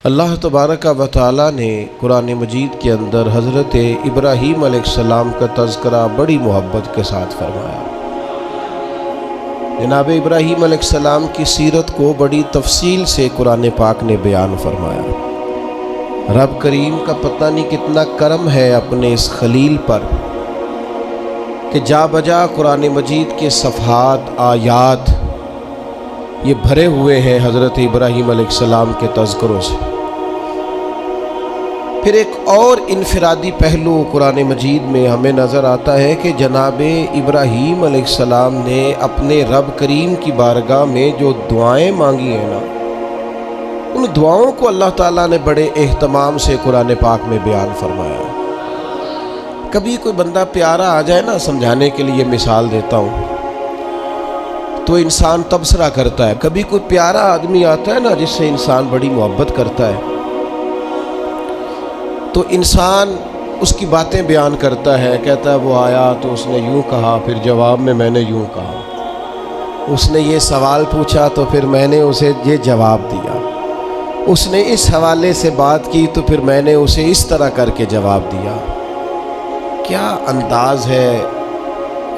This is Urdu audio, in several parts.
اللہ تبارک و تعالی نے قرآن مجید کے اندر حضرت ابراہیم علیہ السلام کا تذکرہ بڑی محبت کے ساتھ فرمایا۔ جناب ابراہیم علیہ السلام کی سیرت کو بڑی تفصیل سے قرآن پاک نے بیان فرمایا۔ رب کریم کا پتہ نہیں کتنا کرم ہے اپنے اس خلیل پر کہ جا بجا قرآن مجید کے صفحات آیات یہ بھرے ہوئے ہیں حضرت ابراہیم علیہ السلام کے تذکروں سے۔ پھر ایک اور انفرادی پہلو قرآن مجید میں ہمیں نظر آتا ہے کہ جناب ابراہیم علیہ السلام نے اپنے رب کریم کی بارگاہ میں جو دعائیں مانگی ہیں نا، ان دعاؤں کو اللہ تعالیٰ نے بڑے اہتمام سے قرآن پاک میں بیان فرمایا۔ کبھی کوئی بندہ پیارا آ جائے نا، سمجھانے کے لیے مثال دیتا ہوں، تو انسان تبصرہ کرتا ہے۔ کبھی کوئی پیارا آدمی آتا ہے نا جس سے انسان بڑی محبت کرتا ہے، تو انسان اس کی باتیں بیان کرتا ہے، کہتا ہے وہ آیا تو اس نے یوں کہا، پھر جواب میں نے یوں کہا، اس نے یہ سوال پوچھا تو پھر میں نے اسے یہ جواب دیا، اس نے اس حوالے سے بات کی تو پھر میں نے اسے اس طرح کر کے جواب دیا۔ کیا انداز ہے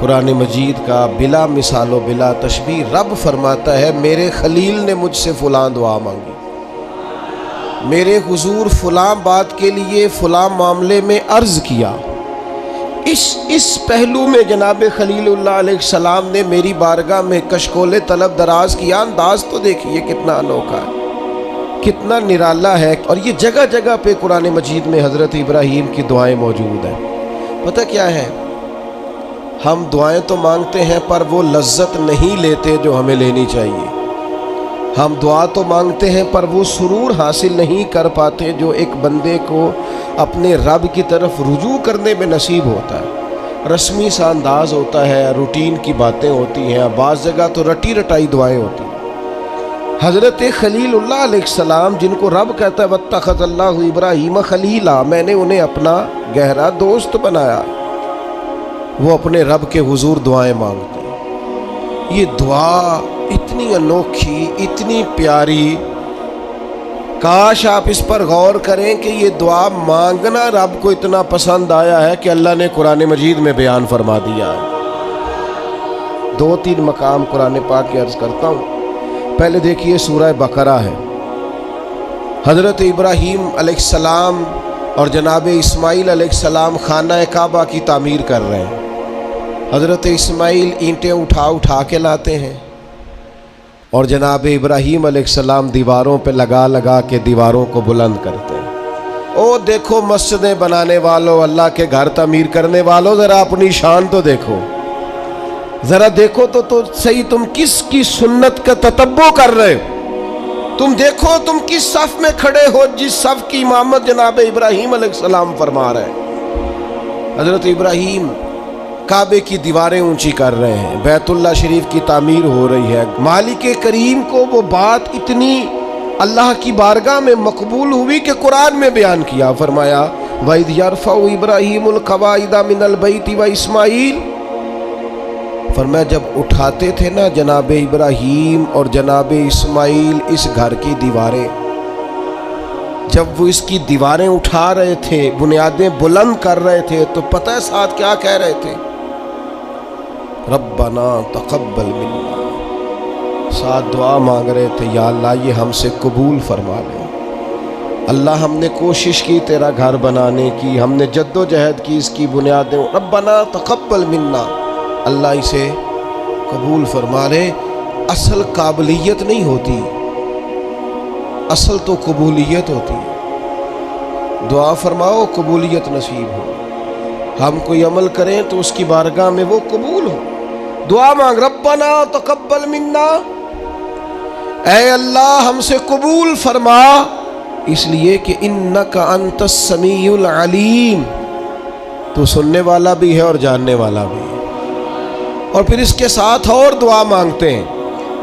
قرآن مجید کا، بلا مثال و بلا تشبیہ۔ رب فرماتا ہے میرے خلیل نے مجھ سے فلاں دعا مانگی، میرے حضور فلاں بات کے لیے فلاں معاملے میں عرض کیا۔ اس پہلو میں جناب خلیل اللہ علیہ السلام نے میری بارگاہ میں کشکول طلب دراز کیا۔ انداز تو دیکھیے کتنا انوکھا ہے، کتنا نرالا ہے، اور یہ جگہ جگہ پہ قرآن مجید میں حضرت ابراہیم کی دعائیں موجود ہیں۔ پتہ کیا ہے، ہم دعائیں تو مانگتے ہیں پر وہ لذت نہیں لیتے جو ہمیں لینی چاہیے۔ ہم دعا تو مانگتے ہیں پر وہ سرور حاصل نہیں کر پاتے جو ایک بندے کو اپنے رب کی طرف رجوع کرنے میں نصیب ہوتا ہے۔ رسمی سا انداز ہوتا ہے، روٹین کی باتیں ہوتی ہیں، بعض جگہ تو رٹی رٹائی دعائیں ہوتی ہیں۔ حضرت خلیل اللہ علیہ السلام جن کو رب کہتا ہے واتخذ اللہ ابراہیم خلیلا، میں نے انہیں اپنا گہرا دوست بنایا، وہ اپنے رب کے حضور دعائیں مانگتے ہیں۔ یہ دعا اتنی انوکھی، اتنی پیاری، کاش آپ اس پر غور کریں کہ یہ دعا مانگنا رب کو اتنا پسند آیا ہے کہ اللہ نے قرآن مجید میں بیان فرما دیا ہے۔ 2-3 مقام قرآن پاک کی عرض کرتا ہوں۔ پہلے دیکھیے سورہ بقرہ ہے، حضرت ابراہیم علیہ السلام اور جناب اسماعیل علیہ السلام خانہ کعبہ کی تعمیر کر رہے ہیں۔ حضرت اسماعیل اینٹیں اٹھا اٹھا کے لاتے ہیں اور جناب ابراہیم علیہ السلام دیواروں پہ لگا لگا کے دیواروں کو بلند کرتے ہیں۔ او دیکھو مسجدیں بنانے والوں، اللہ کے گھر تعمیر کرنے والوں، ذرا اپنی شان تو دیکھو، ذرا دیکھو تو صحیح تم کس کی سنت کا تتبع کر رہے ہو، تم دیکھو تم کس صف میں کھڑے ہو جس صف کی امامت جناب ابراہیم علیہ السلام فرما رہے ہیں۔ حضرت ابراہیم کعبے کی دیواریں اونچی کر رہے ہیں، بیت اللہ شریف کی تعمیر ہو رہی ہے۔ مالک کریم کو وہ بات اتنی اللہ کی بارگاہ میں مقبول ہوئی کہ قرآن میں بیان کیا، فرمایا وَإِذْ يَرْفَعُ إِبْرَاهِيمُ الْقَوَاعِدَ مِنَ الْبَيْتِ وَإِسْمَاعِيلُ، فرمایا جب اٹھاتے تھے نا جناب ابراہیم اور جناب اسماعیل اس گھر کی دیواریں، جب وہ اس کی دیواریں اٹھا رہے تھے، بنیادیں بلند کر رہے تھے، تو پتہ ہے ساتھ کیا کہہ رہے تھے؟ ربنا تقبل منا، ساتھ دعا مانگ رہے تھے یا اللہ یہ ہم سے قبول فرما لے۔ اللہ ہم نے کوشش کی تیرا گھر بنانے کی، ہم نے جد و جہد کی اس کی بنیادیں، ربنا تقبل منا، اللہ اسے قبول فرما لے۔ اصل قابلیت نہیں ہوتی، اصل تو قبولیت ہوتی ہے۔ دعا فرماؤ قبولیت نصیب ہو، ہم کوئی عمل کریں تو اس کی بارگاہ میں وہ قبول ہو۔ دعا مانگ ربنا تقبل منا، اے اللہ ہم سے قبول فرما، اس لیے کہ انک انت السمیع العلیم، تو سننے والا بھی ہے اور جاننے والا بھی ہے۔ اور پھر اس کے ساتھ اور دعا مانگتے ہیں،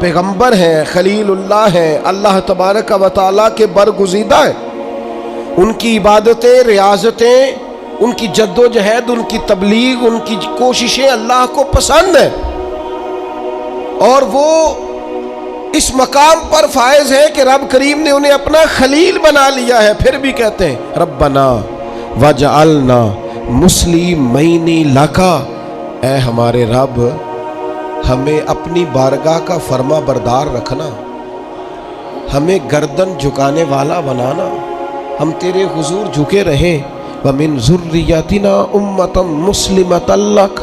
پیغمبر ہیں، خلیل اللہ ہیں، اللہ تبارک و تعالیٰ کے برگزیدہ ہیں، ان کی عبادتیں، ریاضتیں، ان کی جد و جہد، ان کی تبلیغ، ان کی کوششیں اللہ کو پسند ہیں، اور وہ اس مقام پر فائز ہے کہ رب کریم نے انہیں اپنا خلیل بنا لیا ہے، پھر بھی کہتے ہیں ربنا وجعلنا مسلمین لک، اے ہمارے رب ہمیں اپنی بارگاہ کا فرما بردار رکھنا، ہمیں گردن جھکانے والا بنانا، ہم تیرے حضور جھکے رہیں، وَمِن ذُرِّيَّتِنَا أُمَّةً مُسْلِمَةً لَكَ،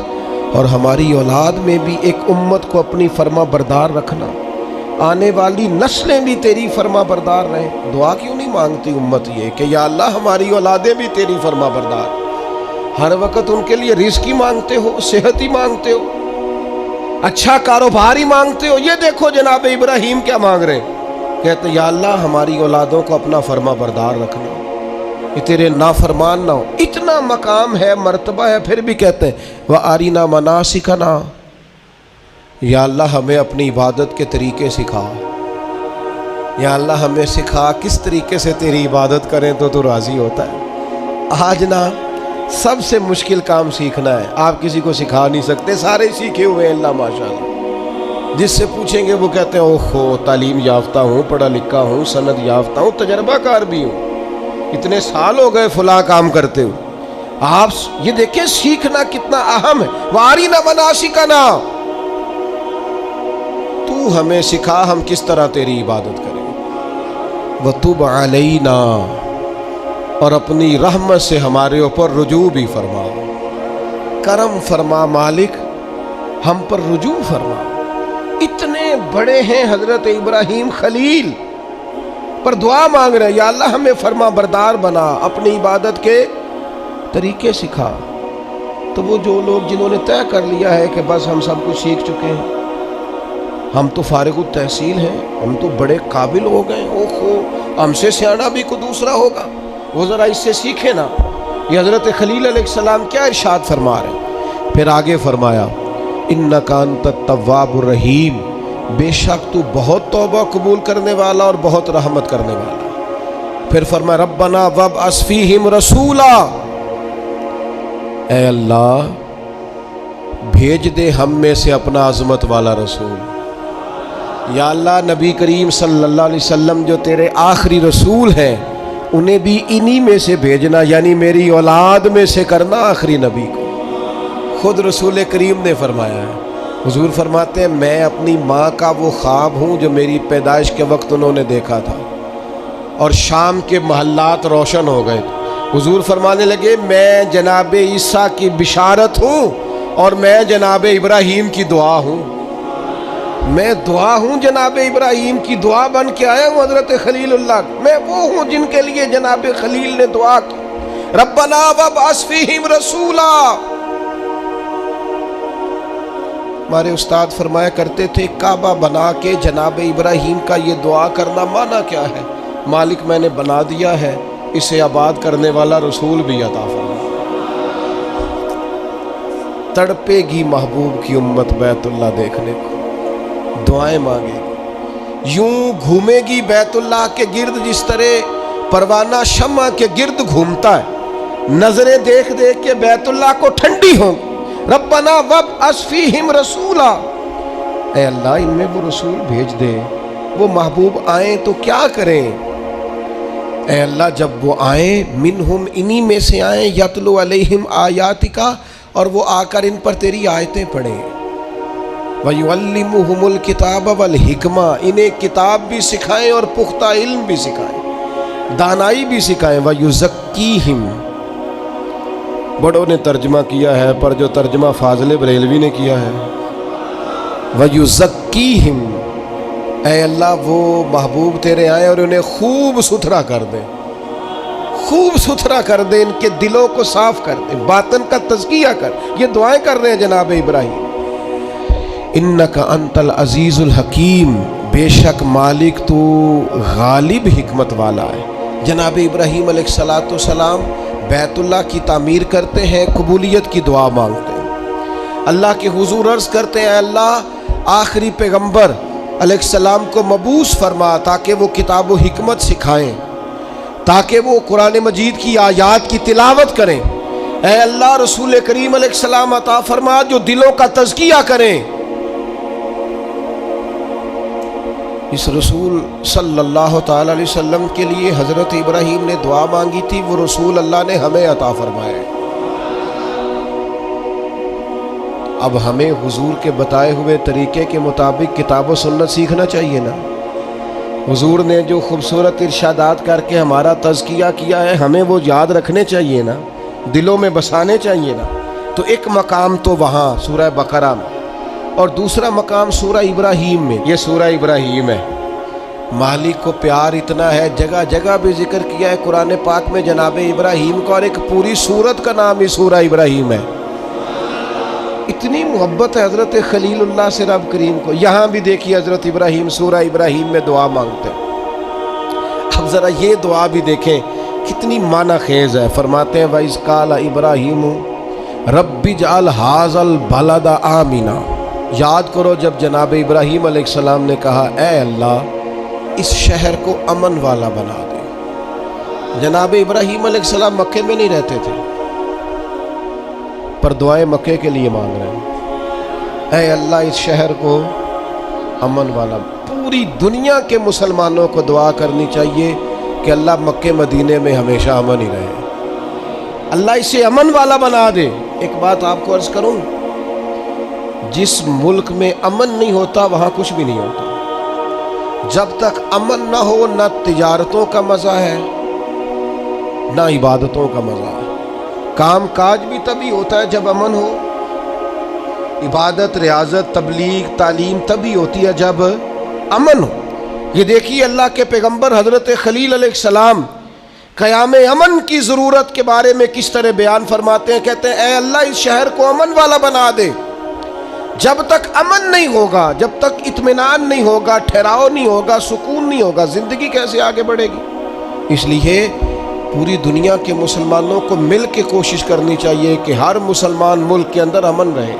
اور ہماری اولاد میں بھی ایک امت کو اپنی فرما بردار رکھنا، آنے والی نسلیں بھی تیری فرما بردار رہیں۔ دعا کیوں نہیں مانگتی امت یہ کہ یا اللہ ہماری اولادیں بھی تیری فرما بردار؟ ہر وقت ان کے لیے رزق ہی مانگتے ہو، صحت ہی مانگتے ہو، اچھا کاروبار ہی مانگتے ہو۔ یہ دیکھو جناب ابراہیم کیا مانگ رہے ہیں، کہتے یا اللہ ہماری اولادوں کو اپنا فرما بردار رکھنا، یہ تیرے نافرمان نہ ہو۔ اتنا مقام ہے، مرتبہ ہے، پھر بھی کہتے ہیں وَأَرِنَا مَنَاسِكَنَا، یا اللہ ہمیں اپنی عبادت کے طریقے سکھا، یا اللہ ہمیں سکھا کس طریقے سے تیری عبادت کریں تو راضی ہوتا ہے۔ آج نا سب سے مشکل کام سیکھنا ہے، آپ کسی کو سکھا نہیں سکتے، سارے سیکھے ہوئے ہیں اللہ ماشاءاللہ۔ جس سے پوچھیں گے وہ کہتے ہیں اوہو تعلیم یافتہ ہوں، پڑھا لکھا ہوں، سند یافتہ ہوں، تجربہ کار بھی ہوں، اتنے سال ہو گئے فلاں کام کرتے ہوئے۔ آپ یہ دیکھیں سیکھنا کتنا اہم ہے۔ وَأَرِنَا مَنَاسِكَنَا، تو ہمیں سکھا ہم کس طرح تیری عبادت کریں۔ وَتُبْ عَلَيْنَا، اور اپنی رحمت سے ہمارے اوپر رجوع بھی فرما، کرم فرما مالک، ہم پر رجوع فرما۔ اتنے بڑے ہیں حضرت ابراہیم خلیل، پر دعا مانگ رہے ہیں یا اللہ ہمیں فرما بردار بنا، اپنی عبادت کے طریقے سکھا۔ تو وہ جو لوگ جنہوں نے طے کر لیا ہے کہ بس ہم سب کچھ سیکھ چکے ہیں، ہم تو فارغ التحصیل ہیں، ہم تو بڑے قابل ہو گئے، اوہو ہم سے سیانا بھی کوئی دوسرا ہوگا، وہ ذرا اس سے سیکھے نا۔ یہ حضرت خلیل علیہ السلام کیا ارشاد فرما رہے ہیں، پھر آگے فرمایا اِنَّكَ أَنْتَ التَّوَّابُ الرَّحِيمُ، بے شک تو بہت توبہ قبول کرنے والا اور بہت رحمت کرنے والا۔ پھر فرمایا ربنا وابعث فیہم رسولا، اے اللہ بھیج دے ہم میں سے اپنا عظمت والا رسول۔ یا اللہ نبی کریم صلی اللہ علیہ وسلم جو تیرے آخری رسول ہیں انہیں بھی انہی میں سے بھیجنا، یعنی میری اولاد میں سے کرنا آخری نبی کو۔ خود رسول کریم نے فرمایا ہے، حضور فرماتے ہیں میں اپنی ماں کا وہ خواب ہوں جو میری پیدائش کے وقت انہوں نے دیکھا تھا، اور شام کے محلات روشن ہو گئے۔ حضور فرمانے لگے میں جناب عیسیٰ کی بشارت ہوں، اور میں جناب ابراہیم کی دعا ہوں، میں دعا ہوں، جناب ابراہیم کی دعا بن کے آیا ہوں حضرت خلیل اللہ، میں وہ ہوں جن کے لیے جناب خلیل نے دعا کی ربنا وابعث فیہم رسولا۔ ہمارے استاد فرمایا کرتے تھے کعبہ بنا کے جناب ابراہیم کا یہ دعا کرنا معنی کیا ہے، مالک میں نے بنا دیا ہے، اسے آباد کرنے والا رسول بھی عطا فرما۔ تڑپے گی محبوب کی امت بیت اللہ دیکھنے کو، دعائیں مانگے گی، یوں گھومے گی بیت اللہ کے گرد جس طرح پروانہ شمع کے گرد گھومتا ہے، نظریں دیکھ دیکھ کے بیت اللہ کو ٹھنڈی ہوں گی۔ ربنا وابعث فیہم رسولا، اے اللہ ان میں وہ رسول بھیج دے، وہ محبوب آئیں تو کیا کریں؟ اے اللہ جب وہ آئیں منہم انہی میں سے آئیں، یتلو علیہم آیاتکا، اور وہ آ کر ان پر تیری آیتیں پڑھیں، وَيُعَلِّمُهُمُ الْكِتَابَ وَالْحِکْمَةَ، انہیں کتاب بھی سکھائیں اور پختہ علم بھی سکھائیں، دانائی بھی سکھائیں، وَيُزَكِّيهِمْ، بڑوں نے ترجمہ کیا ہے پر جو ترجمہ فاضل بریلوی نے کیا ہے وَيُزَكِّيهِمْ، اے اللہ وہ محبوب تیرے آئیں اور انہیں خوب ستھرا کر دیں، خوب ستھرا کر دیں، ان کے دلوں کو صاف کر دیں، باطن کا تزکیہ کر۔ یہ دعائیں کر رہے ہیں جناب ابراہیم۔ انک انت العزیز الحکیم، بے شک مالک تو غالب حکمت والا ہے۔ جناب ابراہیم علیہ السلام بیت اللہ کی تعمیر کرتے ہیں، قبولیت کی دعا مانگتے ہیں، اللہ کے حضور عرض کرتے ہیں اے اللہ آخری پیغمبر علیہ السلام کو مبعوث فرما تاکہ وہ کتاب و حکمت سکھائیں، تاکہ وہ قرآن مجید کی آیات کی تلاوت کریں۔ اے اللہ رسول کریم علیہ السلام عطا فرما جو دلوں کا تزکیہ کریں۔ اس رسول صلی اللہ تعالی علیہ وسلم کے لیے حضرت ابراہیم نے دعا مانگی تھی، وہ رسول اللہ نے ہمیں عطا فرمائے۔ اب ہمیں حضور کے بتائے ہوئے طریقے کے مطابق کتاب و سنت سیکھنا چاہیے نا۔ حضور نے جو خوبصورت ارشادات کر کے ہمارا تزکیہ کیا ہے، ہمیں وہ یاد رکھنے چاہیے نا، دلوں میں بسانے چاہیے نا۔ تو ایک مقام تو وہاں سورہ بقرہ میں، اور دوسرا مقام سورہ ابراہیم میں۔ یہ سورہ ابراہیم ہے، مالک کو پیار اتنا ہے، جگہ جگہ بھی ذکر کیا ہے قرآن پاک میں جناب ابراہیم کا، اور ایک پوری سورت کا نام ہی سورہ ابراہیم ہے۔ اتنی محبت ہے حضرت خلیل اللہ سے رب کریم کو۔ یہاں بھی دیکھیے حضرت ابراہیم سورہ ابراہیم میں دعا مانگتے ہیں۔ اب ذرا یہ دعا بھی دیکھیں کتنی معنی خیز ہے۔ فرماتے ہیں وَإِذْ قَالَ إِبْرَاهِيمُ رَبِّ اجْعَلْ هَٰذَا الْبَلَدَ آمِنًا۔ یاد کرو جب جناب ابراہیم علیہ السلام نے کہا اے اللہ اس شہر کو امن والا بنا دے۔ جناب ابراہیم علیہ السلام مکے میں نہیں رہتے تھے، پر دعائیں مکے کے لیے مانگ رہے ہیں۔ اے اللہ اس شہر کو امن والا۔ پوری دنیا کے مسلمانوں کو دعا کرنی چاہیے کہ اللہ مکے مدینے میں ہمیشہ امن ہی رہے، اللہ اسے امن والا بنا دے۔ ایک بات آپ کو عرض کروں، جس ملک میں امن نہیں ہوتا وہاں کچھ بھی نہیں ہوتا۔ جب تک امن نہ ہو نہ تجارتوں کا مزہ ہے نہ عبادتوں کا مزہ ہے۔ کام کاج بھی تبھی ہوتا ہے جب امن ہو، عبادت ریاضت تبلیغ تعلیم تبھی ہوتی ہے جب امن ہو۔ یہ دیکھیے اللہ کے پیغمبر حضرت خلیل علیہ السلام قیام امن کی ضرورت کے بارے میں کس طرح بیان فرماتے ہیں، کہتے ہیں اے اللہ اس شہر کو امن والا بنا دے۔ جب تک امن نہیں ہوگا، جب تک اطمینان نہیں ہوگا، ٹھہراؤ نہیں ہوگا، سکون نہیں ہوگا، زندگی کیسے آگے بڑھے گی؟ اس لیے پوری دنیا کے مسلمانوں کو مل کے کوشش کرنی چاہیے کہ ہر مسلمان ملک کے اندر امن رہے۔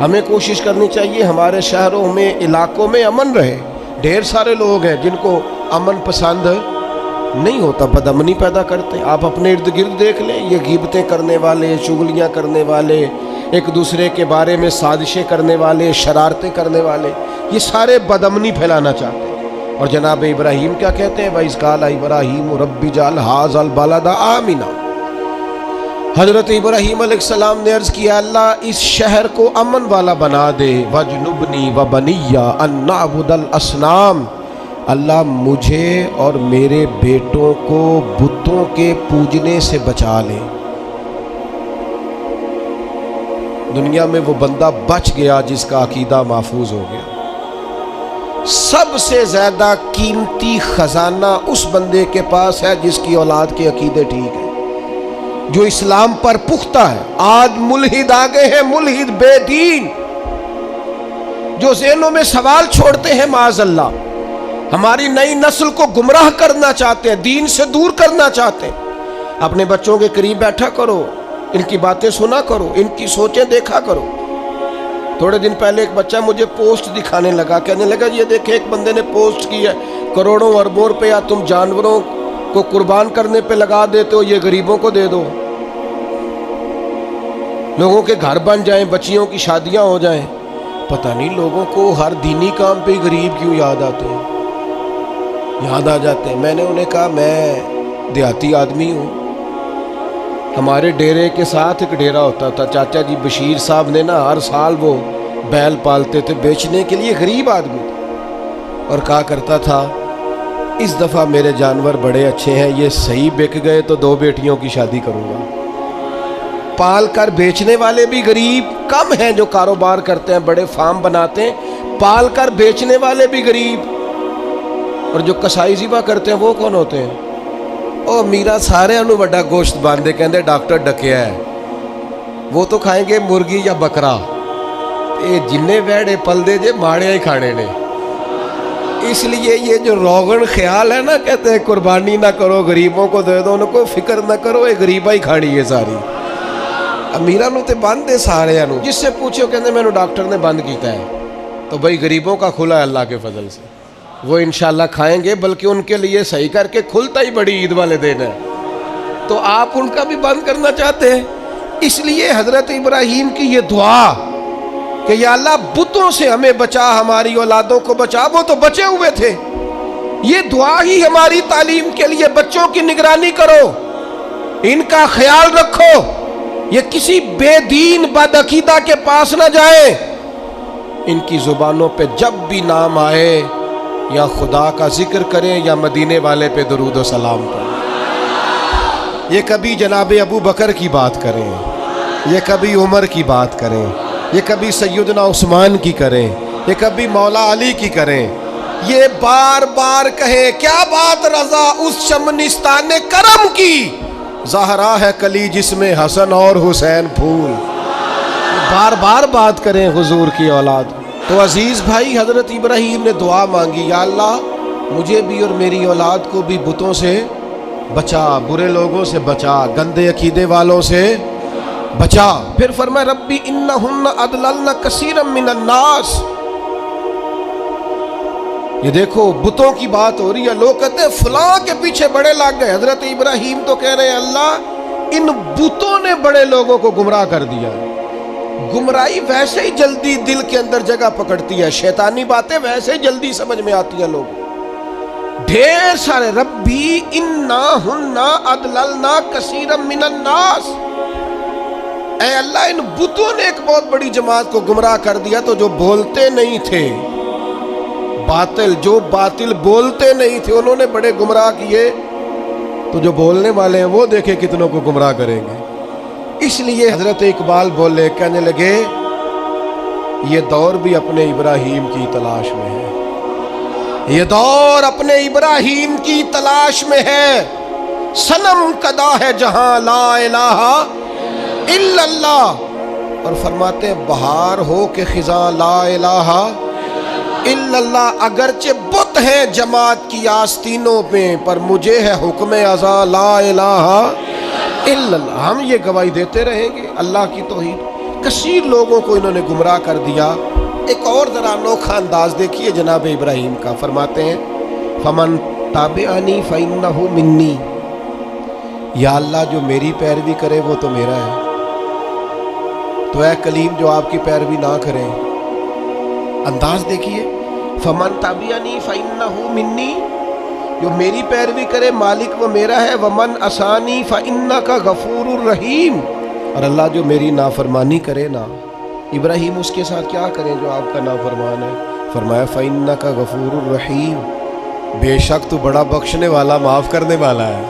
ہمیں کوشش کرنی چاہیے ہمارے شہروں میں علاقوں میں امن رہے۔ ڈھیر سارے لوگ ہیں جن کو امن پسند نہیں ہوتا، بدامنی پیدا کرتے۔ آپ اپنے ارد گرد دیکھ لیں، یہ غیبتیں کرنے والے، چغلیاں کرنے والے، ایک دوسرے کے بارے میں سازشیں کرنے والے، شرارتیں کرنے والے، یہ سارے بدامنی پھیلانا چاہتے ہیں۔ اور جناب ابراہیم کیا کہتے ہیں وَإِذْ قَالَ إِبْرَاهِيمُ رَبِّ اجْعَلْ هَٰذَا الْبَلَدَ آمِنًا۔ حضرت ابراہیم علیہ السلام نے عرض کیا اللہ اس شہر کو امن والا بنا دے، وَاجْنُبْنِي وَبَنِيَّ أَن نَّعْبُدَ الْأَصْنَامَ، اللہ مجھے اور میرے بیٹوں کو بتوں کے پوجنے سے بچا لے۔ دنیا میں وہ بندہ بچ گیا جس کا عقیدہ محفوظ ہو گیا۔ سب سے زیادہ قیمتی خزانہ اس بندے کے پاس ہے جس کی اولاد کے عقیدے ٹھیک ہیں، جو اسلام پر پختہ ہے۔ آج ملحد آگے ہیں، ملحد بے دین، جو ذہنوں میں سوال چھوڑتے ہیں معاذ اللہ، ہماری نئی نسل کو گمراہ کرنا چاہتے ہیں، دین سے دور کرنا چاہتے ہیں۔ اپنے بچوں کے قریب بیٹھا کرو، ان کی باتیں سنا کرو، ان کی سوچیں دیکھا کرو۔ تھوڑے دن پہلے ایک بچہ مجھے پوسٹ دکھانے لگا، کہنے لگا یہ دیکھیں ایک بندے نے پوسٹ کی ہے، کروڑوں اربوں روپیہ تم جانوروں کو قربان کرنے پہ لگا دیتے ہو، یہ غریبوں کو دے دو، لوگوں کے گھر بن جائیں، بچیوں کی شادیاں ہو جائیں۔ پتہ نہیں لوگوں کو ہر دینی کام پہ غریب کیوں یاد آتے ہیں، یاد آ جاتے ہیں۔ میں نے انہیں کہا میں دیہاتی آدمی ہوں، ہمارے ڈیرے کے ساتھ ایک ڈیرا ہوتا تھا، چاچا جی بشیر صاحب نے نا ہر سال وہ بیل پالتے تھے بیچنے کے لیے، غریب آدمی تھا، اور کہا کرتا تھا اس دفعہ میرے جانور بڑے اچھے ہیں، یہ صحیح بک گئے تو 2 بیٹیوں کی شادی کروں گا۔ پال کر بیچنے والے بھی غریب کم ہیں، جو کاروبار کرتے ہیں بڑے فارم بناتے ہیں، پال کر بیچنے والے بھی غریب، اور جو کسائی ذبح کرتے ہیں وہ کون ہوتے ہیں؟ او میرا سارے انو بڑا گوشت باندھے کہندے ڈاکٹر ڈکیا ہے، وہ تو کھائیں گے مرغی یا بکرا، اے جننے ویڑے پل دے جے ماڑے ہی کھانے نے۔ اس لیے یہ جو روغن خیال ہے نا، کہتے ہیں قربانی نہ کرو غریبوں کو دے دو، ان کو فکر نہ کرو، یہ غریبہ ہی کھانی ہے ساری۔ امیرہ نو تے بند دے سارے انو، جس سے پوچھو کہندے میں نو ڈاکٹر نے بند کیتا ہے، تو بھائی غریبوں کا کھلا ہے اللہ کے فضل سے، وہ انشاءاللہ کھائیں گے، بلکہ ان کے لیے صحیح کر کے کھلتا ہی بڑی عید والے دن ہے، تو آپ ان کا بھی بند کرنا چاہتے ہیں۔ اس لیے حضرت ابراہیم کی یہ دعا کہ یا اللہ بتوں سے ہمیں بچا، ہماری اولادوں کو بچا، وہ تو بچے ہوئے تھے. یہ دعا ہی ہماری تعلیم کے لیے، بچوں کی نگرانی کرو، ان کا خیال رکھو، یہ کسی بے دین بد عقیدہ کے پاس نہ جائیں. ان کی زبانوں پہ جب بھی نام آئے یا خدا کا ذکر کریں یا مدینے والے پہ درود و سلام پڑھیں. یہ کبھی جناب ابو بکر کی بات کریں، یہ کبھی عمر کی بات کریں، یہ کبھی سیدنا عثمان کی کریں، یہ کبھی مولا علی کی کریں. یہ بار بار کہیں کیا بات رضا اس شمنستان کرم کی، زہرا ہے کلی جس میں حسن اور حسین پھول. بار بار بات کریں حضور کی اولاد. تو عزیز بھائی، حضرت ابراہیم نے دعا مانگی، یا اللہ مجھے بھی اور میری اولاد کو بھی بتوں سے بچا، برے لوگوں سے بچا، گندے عقیدے والوں سے بچا. پھر فرمایا ربی انہن اضللن کثیرا من الناس. یہ دیکھو بتوں کی بات ہو رہی ہے، لوگ کہتے ہیں فلاں کے پیچھے بڑے لگ گئے. حضرت ابراہیم تو کہہ رہے ہیں اللہ ان بتوں نے بڑے لوگوں کو گمراہ کر دیا. گمراہی ویسے ہی جلدی دل کے اندر جگہ پکڑتی ہے، شیطانی باتیں ویسے ہی جلدی سمجھ میں آتی ہیں لوگوں. ڈھیر سارے ربی انہن اضللن کثیرا من الناس. اے اللہ ان بتوں نے ایک بہت بڑی جماعت کو گمراہ کر دیا. تو جو بولتے نہیں تھے باطل، جو باطل بولتے نہیں تھے، انہوں نے بڑے گمراہ کیے. تو جو بولنے والے ہیں وہ دیکھیں کتنوں کو گمراہ کریں گے. اس لیے حضرت اقبال بولے، کہنے لگے یہ دور بھی اپنے ابراہیم کی تلاش میں ہے، یہ دور اپنے ابراہیم کی تلاش میں ہے. صنم کدا ہے جہاں لا الہ الا اللہ. اور فرماتے ہیں بہار ہو کہ خزاں لا الہ الا اللہ. اگرچہ بت ہیں جماعت کی آستینوں پہ، پر مجھے ہے حکم ازاں لا الہ الا اللہ. ہم یہ گواہی دیتے رہیں گے اللہ کی توحید. کثیر لوگوں کو انہوں نے گمراہ کر دیا. ایک اور ذرا انوکھا انداز دیکھیے جناب ابراہیم کا. فرماتے ہیں فمن تابعنی فانہ منی. یا اللہ جو میری پیروی کرے وہ تو میرا ہے. تو اے کلیم جو آپ کی پیروی نہ کرے، انداز دیکھیے، فمن تابعنی فانہ منی، جو میری پیروی کرے مالک وہ میرا ہے. ومن عصانی فانک غفور الرحیم. اور اللہ جو میری نافرمانی کرے نا، ابراہیم اس کے ساتھ کیا کریں جو آپ کا نافرمان ہے؟ فرمایا فانک غفور الرحیم، بے شک تو بڑا بخشنے والا، معاف کرنے والا ہے.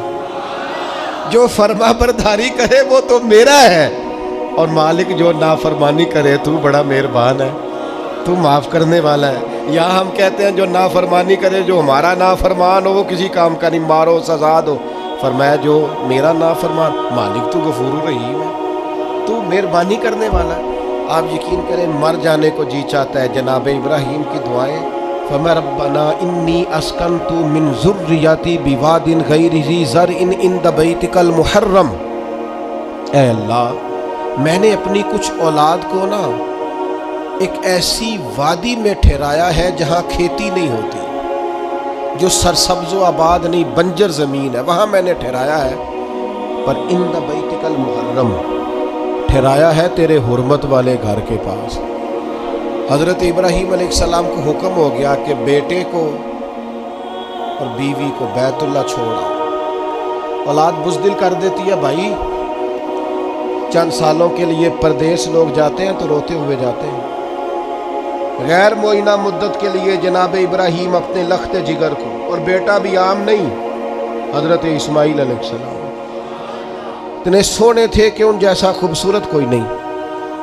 جو فرما برداری کرے وہ تو میرا ہے، اور مالک جو نافرمانی کرے تو بڑا مہربان ہے، تو معاف کرنے والا ہے. یہاں ہم کہتے ہیں جو نافرمانی کرے، جو ہمارا نافرمان ہو وہ کسی کام کا نہیں، مارو سزا دو. فرمایا جو میرا نافرمان، مالک تو غفور الرحیم ہے، تو مہربانی کرنے والا ہے. آپ یقین کریں مر جانے کو جی چاہتا ہے. جناب ابراہیم کی دعائیں، فَمَا رَبَّنَا إِنِّي أَسْكَنْتُ مِنْ ذُرِّيَّتِي بِوَادٍ غَيْرِ ذِي زَرْعٍ عِنْدَ بَيْتِكَ الْمُحَرَّمِ. اے اللہ میں نے اپنی کچھ اولاد کو نا ایک ایسی وادی میں ٹھہرایا ہے جہاں کھیتی نہیں ہوتی، جو سرسبز و آباد نہیں، بنجر زمین ہے، وہاں میں نے ٹھہرایا ہے. پر عند بیتک المحرم، ٹھہرایا ہے تیرے حرمت والے گھر کے پاس. حضرت ابراہیم علیہ السلام کو حکم ہو گیا کہ بیٹے کو اور بیوی کو بیت اللہ چھوڑا. اولاد بزدل کر دیتی ہے بھائی. چند سالوں کے لیے پردیس لوگ جاتے ہیں تو روتے ہوئے جاتے ہیں. غیر معینہ مدت کے لیے جناب ابراہیم اپنے لخت جگر کو، اور بیٹا بھی عام نہیں، حضرت اسماعیل علیہ السلام اتنے سونے تھے کہ ان جیسا خوبصورت کوئی نہیں.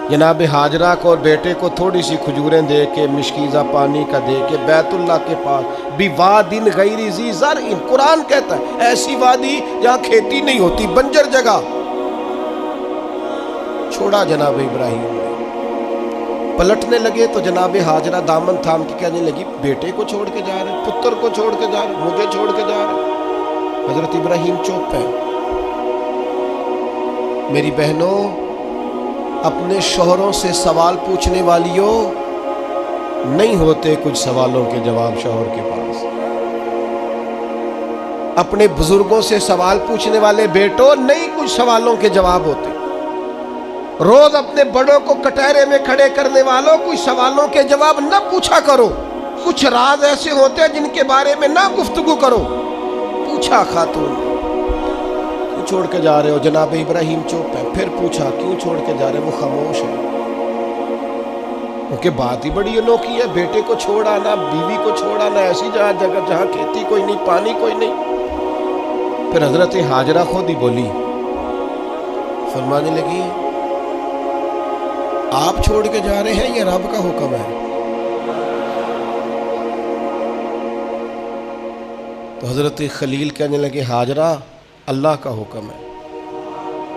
جناب ہاجرہ کو اور بیٹے کو تھوڑی سی کھجوریں دے کے، مشکیزہ پانی کا دے کے بیت اللہ کے پاس بِوَادٍ غَيْرِ ذِي زَرْعٍ، قرآن کہتا ہے ایسی وادی جہاں کھیتی نہیں ہوتی، بنجر جگہ، چھوڑا جناب ابراہیم نے. پلٹنے لگے تو جناب ہاجرہ دامن تھام کے کہنے لگی بیٹے کو چھوڑ کے جا رہے، پتر کو چھوڑ کے جا رہے، مجھے چھوڑ کے جا رہے. حضرت ابراہیم چپ ہے. میری بہنوں، اپنے شوہروں سے سوال پوچھنے والیوں نہیں ہوتے کچھ سوالوں کے جواب شوہر کے پاس. اپنے بزرگوں سے سوال پوچھنے والے بیٹوں نہیں کچھ سوالوں کے جواب ہوتے. روز اپنے بڑوں کو کٹہرے میں کھڑے کرنے والوں کوئی سوالوں کے جواب نہ پوچھا کرو. کچھ راز ایسے ہوتے ہیں جن کے بارے میں نہ گفتگو کرو. پوچھا خاتون کیوں چھوڑ کے جا رہے ہو؟ جناب ابراہیم چپ ہے. پھر پوچھا کیوں چھوڑ کے جا رہے ہو؟ وہ خاموش ہے. کیونکہ بات ہی بڑی انوکھی ہے. بیٹے کو چھوڑ آنا، بیوی کو چھوڑ آنا ایسی جگہ جہاں کھیتی کوئی نہیں، پانی کوئی نہیں. پھر حضرت ہاجرہ خود ہی بولی، فرمانے لگی آپ چھوڑ کے جا رہے ہیں، یہ رب کا حکم ہے. تو حضرت خلیل کہنے لگے ہاجرہ اللہ کا حکم ہے.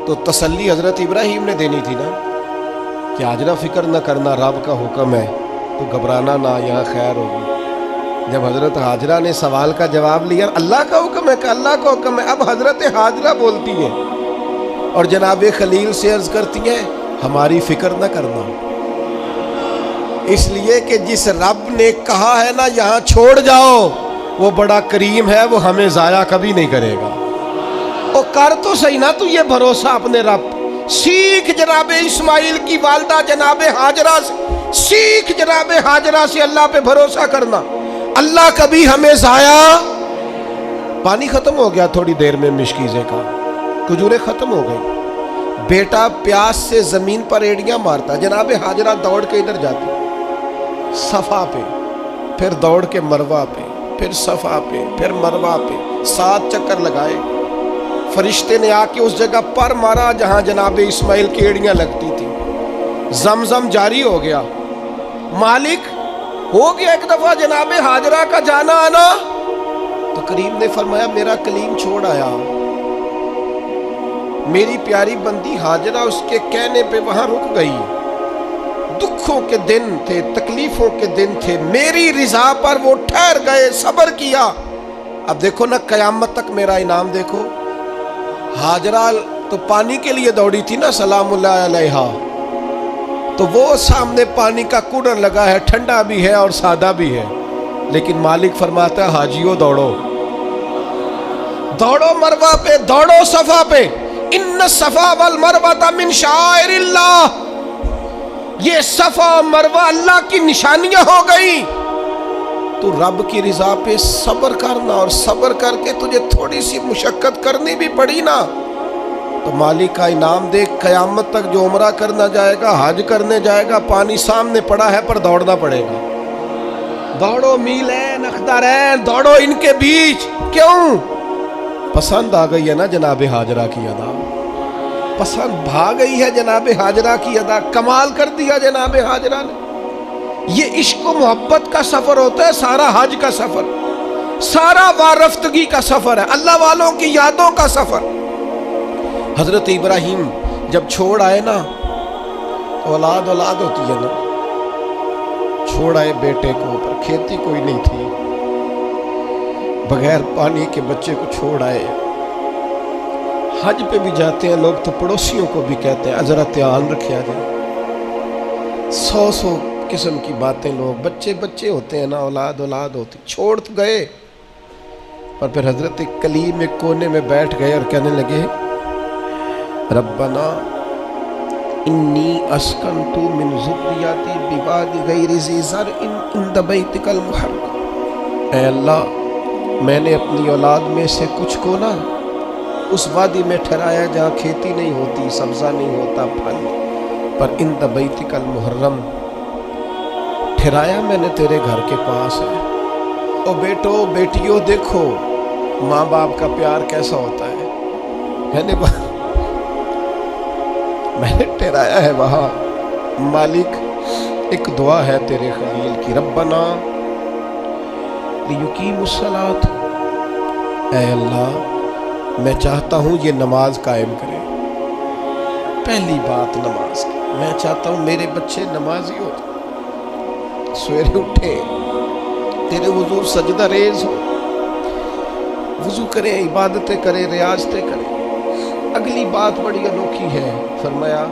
تو تسلی حضرت ابراہیم نے دینی تھی نا کہ ہاجرہ فکر نہ کرنا، رب کا حکم ہے، تو گھبرانا نہ، یہاں خیر ہوگی. جب حضرت ہاجرہ نے سوال کا جواب لیا اللہ کا حکم ہے کہ اللہ کا حکم ہے، اب حضرت ہاجرہ بولتی ہیں اور جناب خلیل سے عرض کرتی ہیں ہماری فکر نہ کرنا، اس لیے کہ جس رب نے کہا ہے نا یہاں چھوڑ جاؤ وہ بڑا کریم ہے، وہ ہمیں ضائع کبھی نہیں کرے گا. وہ کر تو صحیح نا تو یہ بھروسہ اپنے رب. سیکھ جناب اسماعیل کی والدہ جناب ہاجرہ سے، سیکھ جناب ہاجرہ سے اللہ پہ بھروسہ کرنا. اللہ کبھی ہمیں ضائع. پانی ختم ہو گیا تھوڑی دیر میں مشکیزے کا، کھجوریں ختم ہو گئی. بیٹا پیاس سے زمین پر ایڑیاں مارتا، جناب ہاجرہ دوڑ کے ادھر جاتی صفا پہ، پھر دوڑ کے مروہ پہ، پھر صفا پہ، پھر مروہ پہ 7 چکر لگائے. فرشتے نے آ کے اس جگہ پر مارا جہاں جناب اسماعیل کی ایڑیاں لگتی تھی. زمزم جاری ہو گیا. مالک ہو گیا ایک دفعہ جناب ہاجرہ کا جانا آنا. تو کریم نے فرمایا میرا کلیم چھوڑ آیا. میری پیاری بندی ہاجرہ اس کے کہنے پہ وہاں رک گئی. دکھوں کے دن تھے، تکلیفوں کے دن تھے، میری رضا پر وہ ٹھہر گئے، صبر کیا. اب دیکھو نا قیامت تک میرا انعام دیکھو. ہاجرہ تو پانی کے لیے دوڑی تھی نا سلام اللہ علیہا، تو وہ سامنے پانی کا کولر لگا ہے، ٹھنڈا بھی ہے اور سادہ بھی ہے، لیکن مالک فرماتا ہے حاجیو دوڑو، دوڑو مروہ پہ، دوڑو صفا پہ. ان الصفا والمروہ من شعائر اللہ. یہ صفا و مروہ اللہ کی نشانیاں ہو گئی. تو رب کی رضا پہ صبر کرنا، اور صبر کر کے تجھے تھوڑی سی مشقت کرنی بھی پڑی نا تو مالک کا انعام دیکھ. قیامت تک جو عمرہ کرنا جائے گا، حج کرنے جائے گا، پانی سامنے پڑا ہے پر دوڑنا پڑے گا. دوڑو میلین اخدرین، دوڑو ان کے بیچ. کیوں؟ پسند آ گئی ہے نا جناب ہاجرہ کی ادا، پسند بھا گئی ہے جناب ہاجرہ کی ادا. کمال کر دیا جناب ہاجرہ نے. یہ عشق و محبت کا سفر ہوتا ہے، سارا حج کا سفر، سارا وارفتگی کا سفر ہے، اللہ والوں کی یادوں کا سفر. حضرت ابراہیم جب چھوڑ آئے نا، اولاد ہوتی ہے نا، چھوڑ آئے بیٹے کو، پر کھیتی کوئی نہیں تھی، بغیر پانی کے بچے کو چھوڑ آئے. حج پہ بھی جاتے ہیں لوگ تو پڑوسیوں کو بھی کہتے ہیں ذرا دھیان رکھیا جائے. 100 قسم کی باتیں لوگ، بچے ہوتے ہیں نا، اولاد ہوتی. چھوڑ تو گئے پر پھر حضرت کلیم ایک کونے میں بیٹھ گئے اور کہنے لگے ربنا انی اسکنت من ذریتی بواد غیر ذی زرع عند بیتک المحرم. اے اللہ میں نے اپنی اولاد میں سے کچھ کو نا اس وادی میں ٹھہرایا جہاں کھیتی نہیں ہوتی، سبزہ نہیں ہوتا، پھل، پر عند بیتک المحرم ٹھہرایا میں نے تیرے گھر کے پاس ہے. او بیٹو بیٹیوں دیکھو ماں باپ کا پیار کیسا ہوتا ہے. میں نے ٹھہرایا ہے وہاں. مالک ایک دعا ہے تیرے خلیل کی، ربنا لیقیموا الصلاۃ. اے اللہ میں چاہتا ہوں یہ نماز قائم کرے. پہلی بات نماز کی، میں چاہتا ہوں میرے بچے نمازی ہو، سویرے اٹھے تیرے حضور سجدہ ریز ہو، وضو کریں، عبادتیں کریں، ریاضتیں کریں. اگلی بات بڑی انوکھی ہے، فرمایا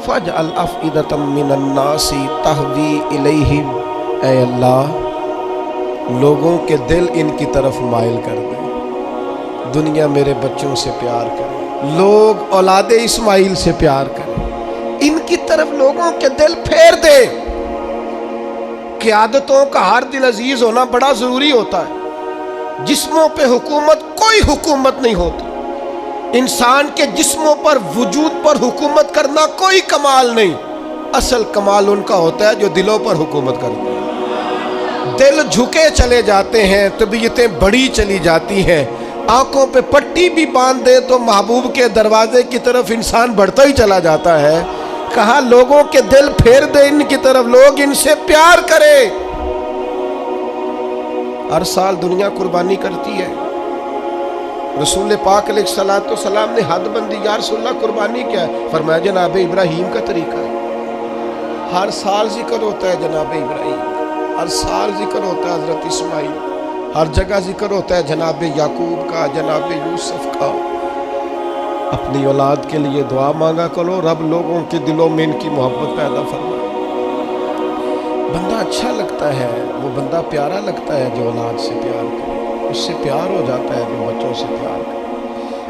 فَاجْعَلْ أَفْئِدَةً مِّنَ النَّاسِ تَهْوِي إِلَيْهِمْ. اے اللہ لوگوں کے دل ان کی طرف مائل کر دے. دنیا میرے بچوں سے پیار کرے، لوگ اولاد اسماعیل سے پیار کریں، ان کی طرف لوگوں کے دل پھیر دے۔ قیادتوں کا ہر دل عزیز ہونا بڑا ضروری ہوتا ہے۔ جسموں پہ حکومت کوئی حکومت نہیں ہوتی۔ انسان کے جسموں پر وجود پر حکومت کرنا کوئی کمال نہیں، اصل کمال ان کا ہوتا ہے جو دلوں پر حکومت کرتے ہیں۔ دل جھکے چلے جاتے ہیں، طبیعتیں بڑی چلی جاتی ہیں، آنکھوں پہ پٹی بھی باندھ دے تو محبوب کے دروازے کی طرف انسان بڑھتا ہی چلا جاتا ہے۔ کہا لوگوں کے دل پھیر دے ان کی طرف، لوگ ان سے پیار کرے۔ ہر سال دنیا قربانی کرتی ہے۔ رسول پاک علیہ الصلوۃ والسلام نے حد بندی، یا رسول اللہ قربانی کیا ہے؟ فرمایا جناب ابراہیم کا طریقہ ہے۔ ہر سال ذکر ہوتا ہے جناب ابراہیم، ہر سال ذکر ہوتا ہے حضرت اسماعیل، ہر جگہ ذکر ہوتا ہے جناب یعقوب کا، جناب یوسف کا۔ اپنی اولاد کے لیے دعا مانگا کرو، رب لوگوں کے دلوں میں ان کی محبت پیدا فرمائے۔ بندہ اچھا لگتا ہے، وہ بندہ پیارا لگتا ہے جو اولاد سے پیار کرے، اس سے پیار ہو جاتا ہے جو بچوں سے پیار کرے۔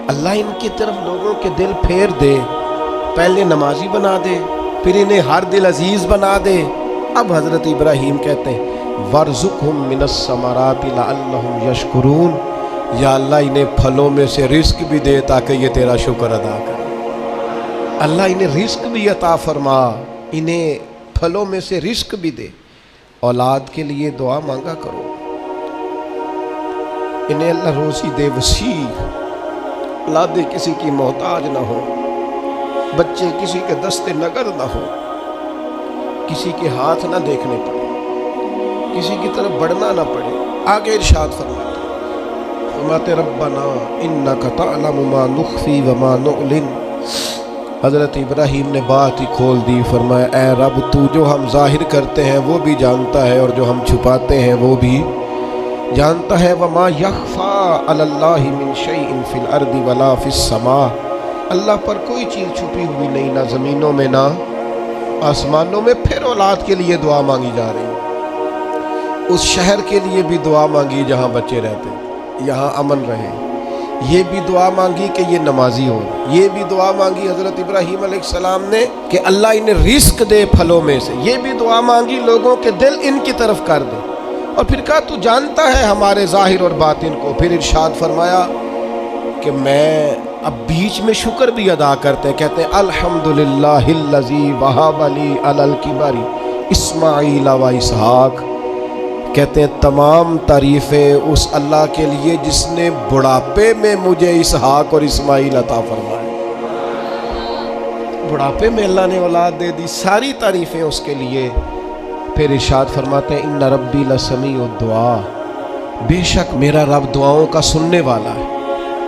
اللہ ان کی طرف لوگوں کے دل پھیر دے، پہلے نمازی بنا دے، پھر انہیں ہر دل عزیز بنا دے۔ اب حضرت ابراہیم کہتے ہیں وَارْزُقْهُم مِّنَ الثَّمَرَاتِ لَعَلَّهُمْ يَشْكُرُونَ، یا اللہ انہیں پھلوں میں سے رزق بھی دے تاکہ یہ تیرا شکر ادا کرے۔ اللہ انہیں رزق بھی عطا فرما، انہیں پھلوں میں سے رزق بھی دے۔ اولاد کے لیے دعا مانگا کرو، انہیں اللہ روزی دے وسیع، اولادیں کسی کی محتاج نہ ہو، بچے کسی کے دست نگر نہ ہو، کسی کے ہاتھ نہ دیکھنے پڑے، کسی کی طرف بڑھنا نہ پڑے۔ آگے ارشاد فرماتے ربنا انک تعلم ما نخفی وما نعلن۔ حضرت ابراہیم نے بات ہی کھول دی، فرمایا اے رب تو جو ہم ظاہر کرتے ہیں وہ بھی جانتا ہے، اور جو ہم چھپاتے ہیں وہ بھی جانتا ہے۔ وما یخفی علی اللہ من شیء فی الارض ولا فی السماء، اللہ پر کوئی چیز چھپی ہوئی نہیں، نہ زمینوں میں نہ آسمانوں میں۔ پھر اولاد کے لیے دعا مانگی جا رہی ہے، اس شہر کے لیے بھی دعا مانگی جہاں بچے رہتے، یہاں امن رہے۔ یہ بھی دعا مانگی کہ یہ نمازی ہو، یہ بھی دعا مانگی حضرت ابراہیم علیہ السلام نے کہ اللہ انہیں رزق دے پھلوں میں سے، یہ بھی دعا مانگی لوگوں کے دل ان کی طرف کر دے، اور پھر کہا تو جانتا ہے ہمارے ظاہر اور باطن کو۔ پھر ارشاد فرمایا کہ میں اب بیچ میں شکر بھی ادا کرتے ہیں، کہتے ہیں الحمدللہ الذی وہب لی علی الکبر اسماعیل و اسحاق، کہتے ہیں تمام تعریفیں اس اللہ کے لیے جس نے بڑھاپے میں مجھے اسحاق اور اسماعیل عطا فرمائے۔ بڑھاپے میں اللہ نے اولاد دے دی، ساری تعریفیں اس کے لیے۔ پھر ارشاد فرماتے ہیں ان ربی لسمیع الدعاء، بے شک میرا رب دعاؤں کا سننے والا ہے۔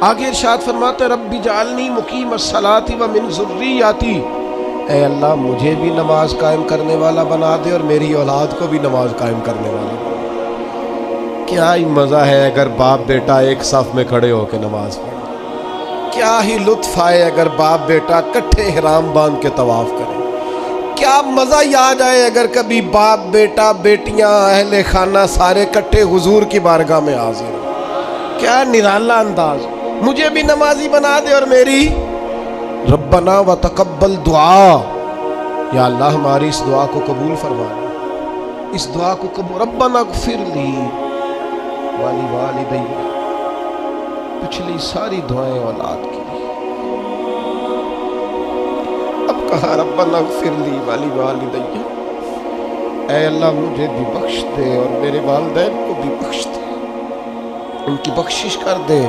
آگے ارشاد فرماتے ہیں ربی جعلنی مقیم الصلاۃ ومن ذریتی، اے اللہ مجھے بھی نماز قائم کرنے والا بنا دے اور میری اولاد کو بھی نماز قائم کرنے والا بنا دے۔ کیا ہی مزہ ہے اگر باپ بیٹا ایک صف میں کھڑے ہو کے نماز پڑھیں، کیا ہی لطف آئے اگر باپ بیٹا کٹھے احرام باندھ کے طواف کریں، کیا مزہ ہی آ جائے اگر کبھی باپ بیٹا بیٹیاں اہل خانہ سارے کٹھے حضور کی بارگاہ میں حاضر ہوں۔ کیا نرالا انداز، مجھے بھی نمازی بنا دے اور میری ربنا وتقبل دعا، یا اللہ ہماری اس دعا کو قبول فرما لے، اس دعا کو قبول۔ ربنا اغفر لی والی والدی، پچھلی ساری دعائیں اولاد کی۔ اب کہا ربنا اغفر لی والی والدی، اے اللہ مجھے بھی بخش دے اور میرے والدین کو بھی بخش دے، ان کی بخشش کر دے۔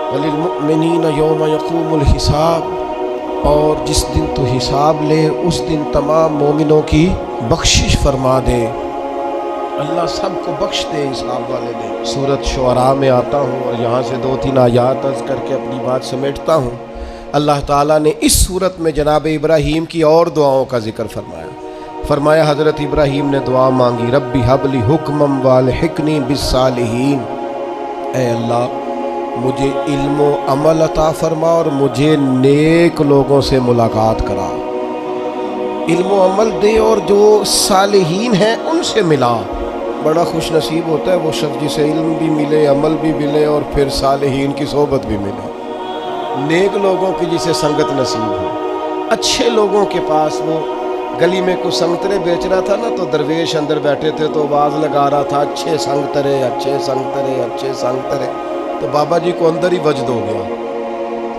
وللمؤمنین یوم یقوم الحساب، اور جس دن تو حساب لے اس دن تمام مومنوں کی بخشش فرما دے، اللہ سب کو بخش دے حساب والے دن۔ سورۃ شعراء میں آتا ہوں اور یہاں سے 2-3 آیات عرض کر کے اپنی بات سمیٹتا ہوں۔ اللہ تعالیٰ نے اس صورت میں جناب ابراہیم کی اور دعاؤں کا ذکر فرمایا حضرت ابراہیم نے دعا مانگی ربی حب لی حکما والحقنی بالصالحین، اے اللہ مجھے علم و عمل عطا فرما اور مجھے نیک لوگوں سے ملاقات کرا، علم و عمل دے اور جو صالحین ہیں ان سے ملا۔ بڑا خوش نصیب ہوتا ہے وہ شخص جسے علم بھی ملے، عمل بھی ملے اور پھر صالحین کی صحبت بھی ملے، نیک لوگوں کی جسے سنگت نصیب ہو۔ اچھے لوگوں کے پاس، وہ گلی میں کچھ سنگترے بیچ رہا تھا نا، تو درویش اندر بیٹھے تھے تو آواز لگا رہا تھا اچھے سنگترے، اچھے سنگترے، اچھے سنگترے۔ تو بابا جی کو اندر ہی وجد ہو گیا۔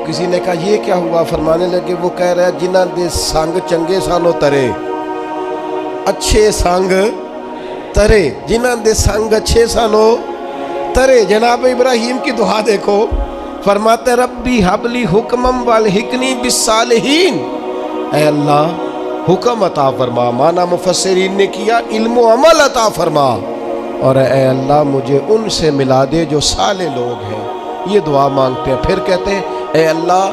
کسی نے کہا یہ کیا ہوا؟ فرمانے لگے وہ کہہ رہا ہے جنہ دے سنگ چنگے سانو ترے، اچھے سنگ ترے، جنہ دے سنگ اچھے سانو ترے۔ جناب ابراہیم کی دعا دیکھو، فرماتے ربی حبلی حکمم والحقنی بالصالحین، اے اللہ حکم عطا فرما، مانا مفسرین نے کیا علم و عمل عطا فرما، اور اے اللہ مجھے ان سے ملا دے جو صالح لوگ ہیں۔ یہ دعا مانگتے ہیں۔ پھر کہتے ہیں اے اللہ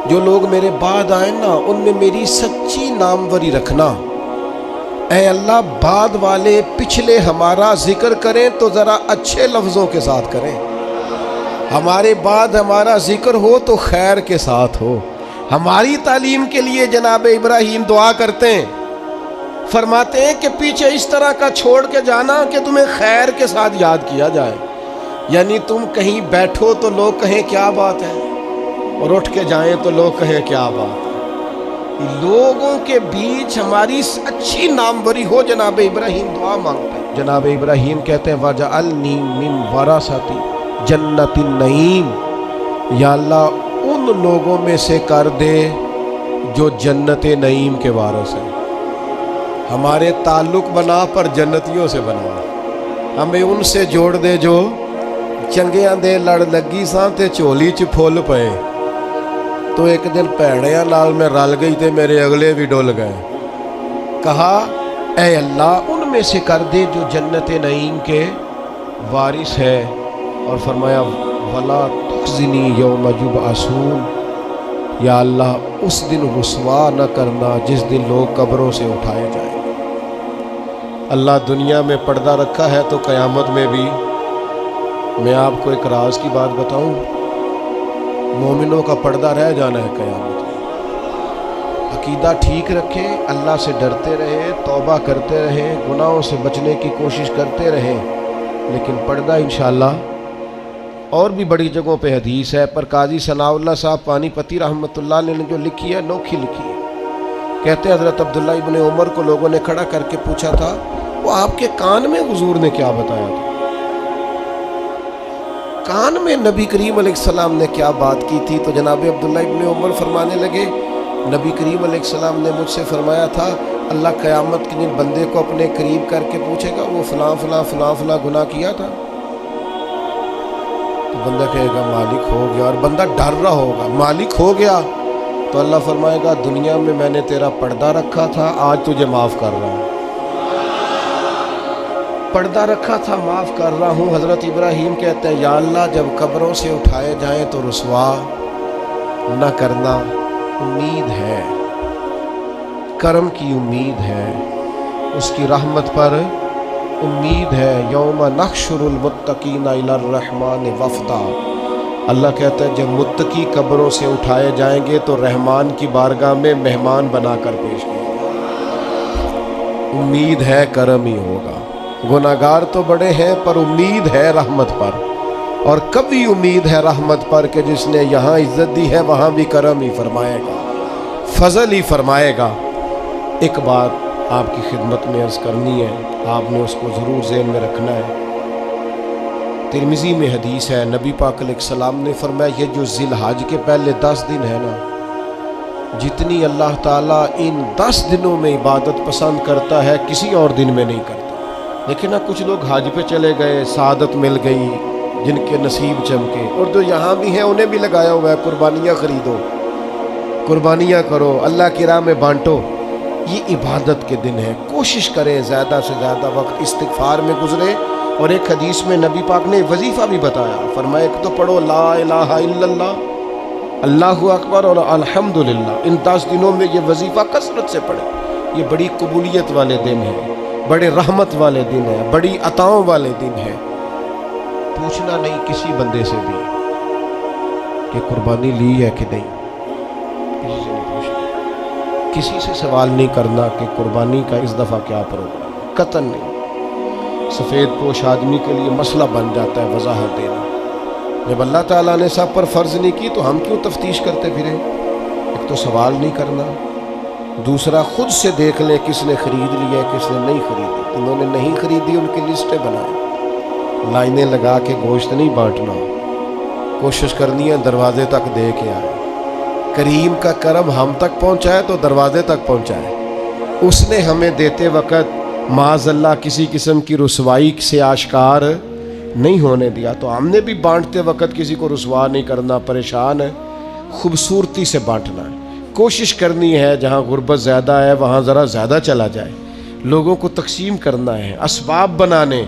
جو لوگ میرے بعد آئیں نا ان میں میری سچی ناموری رکھنا۔ اے اللہ بعد والے پچھلے ہمارا ذکر کریں تو ذرا اچھے لفظوں کے ساتھ کریں، ہمارے بعد ہمارا ذکر ہو تو خیر کے ساتھ ہو۔ ہماری تعلیم کے لیے جناب ابراہیم دعا کرتے ہیں، فرماتے ہیں کہ پیچھے اس طرح کا چھوڑ کے جانا کہ تمہیں خیر کے ساتھ یاد کیا جائے، یعنی تم کہیں بیٹھو تو لوگ کہیں کیا بات ہے، اور اٹھ کے جائیں تو لوگ کہیں کیا بات ہے۔ لوگوں کے بیچ ہماری اچھی ناموری ہو۔ جناب ابراہیم دعا مانگتے ہیں۔ جناب ابراہیم کہتے ہیں وَجَعَلْنِي مِنْ وَرَثَةِ جنت النعیم، یا اللہ ان لوگوں میں سے کر دے جو جنت نعیم کے وارث ہیں۔ ہمارے تعلق بنا پر جنتیوں سے بنا، ہمیں ان سے جوڑ دے جو چنگیاں دے لڑ لگی ساں تے چولی چ پھول پئے۔ تو ایک دن پیڑیاں نال میں رل گئی تے میرے اگلے بھی ڈول گئے۔ کہا اے اللہ ان میں سے کر دے جو جنت نعیم کے وارث ہے، اور فرمایا وَلَا تُخْزِنِي يَوْمَ يُبْعَثُونَ، یا اللہ اس دن رسوا نہ کرنا جس دن لوگ قبروں سے اٹھائے جائیں۔ اللہ دنیا میں پردہ رکھا ہے تو قیامت میں بھی۔ میں آپ کو ایک راز کی بات بتاؤں، مومنوں کا پردہ رہ جانا ہے قیامت میں۔ عقیدہ ٹھیک رکھیں، اللہ سے ڈرتے رہیں، توبہ کرتے رہیں، گناہوں سے بچنے کی کوشش کرتے رہیں، لیکن پردہ انشاءاللہ۔ اور بھی بڑی جگہوں پہ حدیث ہے، پر قاضی ثناء اللہ صاحب پانی پتی رحمۃ اللہ علیہ نے جو لکھی ہے نوکھی لکھی ہے۔ کہتے حضرت عبداللہ ابن عمر کو لوگوں نے کھڑا کر کے پوچھا تھا وہ آپ کے کان میں حضور نے کیا بتایا تھا، کان میں نبی کریم علیہ السلام نے کیا بات کی تھی؟ تو جناب عبداللہ ابن عمر فرمانے لگے نبی کریم علیہ السلام نے مجھ سے فرمایا تھا اللہ قیامت کے دن بندے کو اپنے قریب کر کے پوچھے گا وہ فلاں فلاں فلاں فلاں گناہ کیا تھا، تو بندہ کہے گا مالک ہو گیا، اور بندہ ڈر رہا ہوگا مالک ہو گیا، تو اللہ فرمائے گا دنیا میں نے تیرا پردہ رکھا تھا، آج تجھے معاف کر رہا ہوں، پردہ رکھا تھا معاف کر رہا ہوں۔ حضرت ابراہیم کہتے ہیں یا اللہ جب قبروں سے اٹھائے جائیں تو رسوا نہ کرنا، امید ہے، کرم کی امید ہے، اس کی رحمت پر امید ہے۔ یوم نحشر المتقین الی الرحمن وفدا، اللہ کہتا ہے جب متقی قبروں سے اٹھائے جائیں گے تو رحمان کی بارگاہ میں مہمان بنا کر پیش کیے جائیں گے۔ امید ہے کرم ہی ہوگا، گناہگار تو بڑے ہیں پر امید ہے رحمت پر، اور کبھی امید ہے رحمت پر کہ جس نے یہاں عزت دی ہے وہاں بھی کرم ہی فرمائے گا، فضل ہی فرمائے گا۔ ایک بات آپ کی خدمت میں عرض کرنی ہے، آپ نے اس کو ضرور ذہن میں رکھنا ہے۔ ترمذی میں حدیث ہے، نبی پاک علیہ السلام نے فرمایا یہ جو ذی الحج کے پہلے 10 دن ہے نا، جتنی اللہ تعالیٰ ان 10 دنوں میں عبادت پسند کرتا ہے کسی اور دن میں نہیں کرتا۔ لیکن نا کچھ لوگ حج پہ چلے گئے، سعادت مل گئی، جن کے نصیب چمکے، اور جو یہاں بھی ہیں انہیں بھی لگایا ہوا ہے قربانیاں خریدو، قربانیاں کرو، اللہ کی راہ میں بانٹو۔ یہ عبادت کے دن ہے، کوشش کریں زیادہ سے زیادہ وقت استغفار میں گزرے۔ اور ایک حدیث میں نبی پاک نے وظیفہ بھی بتایا، فرمایا ایک تو پڑھو لا الہ الا اللہ، اللہ اکبر اور الحمدللہ، ان 10 دنوں میں یہ وظیفہ کثرت سے پڑھیں۔ یہ بڑی قبولیت والے دن ہیں، بڑے رحمت والے دن ہیں، بڑی عطاؤں والے دن ہیں۔ پوچھنا نہیں کسی بندے سے بھی کہ قربانی لی ہے کہ نہیں، کسی سے نہیں پوچھنا، کسی سے سوال نہیں کرنا کہ قربانی کا اس دفعہ کیا پروگرام ہے، قطعاً نہیں۔ سفید پوش آدمی کے لیے مسئلہ بن جاتا ہے وضاحت دینا۔ جب اللہ تعالیٰ نے سب پر فرض نہیں کی تو ہم کیوں تفتیش کرتے پھریں؟ ایک ایک تو سوال نہیں کرنا، دوسرا خود سے دیکھ لیں کس نے خرید لیا ہے کس نے نہیں خریدی۔ انہوں نے نہیں خریدی ان کی لسٹیں بنائیں، لائنیں لگا کے گوشت نہیں بانٹنا، کوشش کرنی ہے دروازے تک دے کے آئے۔ کریم کا کرم ہم تک پہنچائے تو دروازے تک پہنچائے۔ اس نے ہمیں دیتے وقت معاذ اللہ کسی قسم کی رسوائی سے آشکار نہیں ہونے دیا، تو ہم نے بھی بانٹتے وقت کسی کو رسوا نہیں کرنا، پریشان ہے، خوبصورتی سے بانٹنا ہے۔ کوشش کرنی ہے جہاں غربت زیادہ ہے وہاں ذرا زیادہ چلا جائے، لوگوں کو تقسیم کرنا ہے، اسباب بنانے،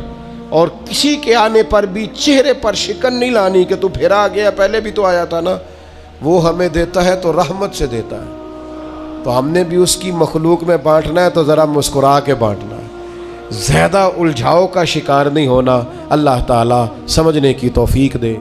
اور کسی کے آنے پر بھی چہرے پر شکن نہیں لانی کہ تو پھر آ گیا، پہلے بھی تو آیا تھا نا۔ وہ ہمیں دیتا ہے تو رحمت سے دیتا ہے، تو ہم نے بھی اس کی مخلوق میں بانٹنا ہے تو ذرا مسکرا کے بانٹنا ہے، زیادہ الجھاؤ کا شکار نہیں ہونا۔ اللہ تعالیٰ سمجھنے کی توفیق دے۔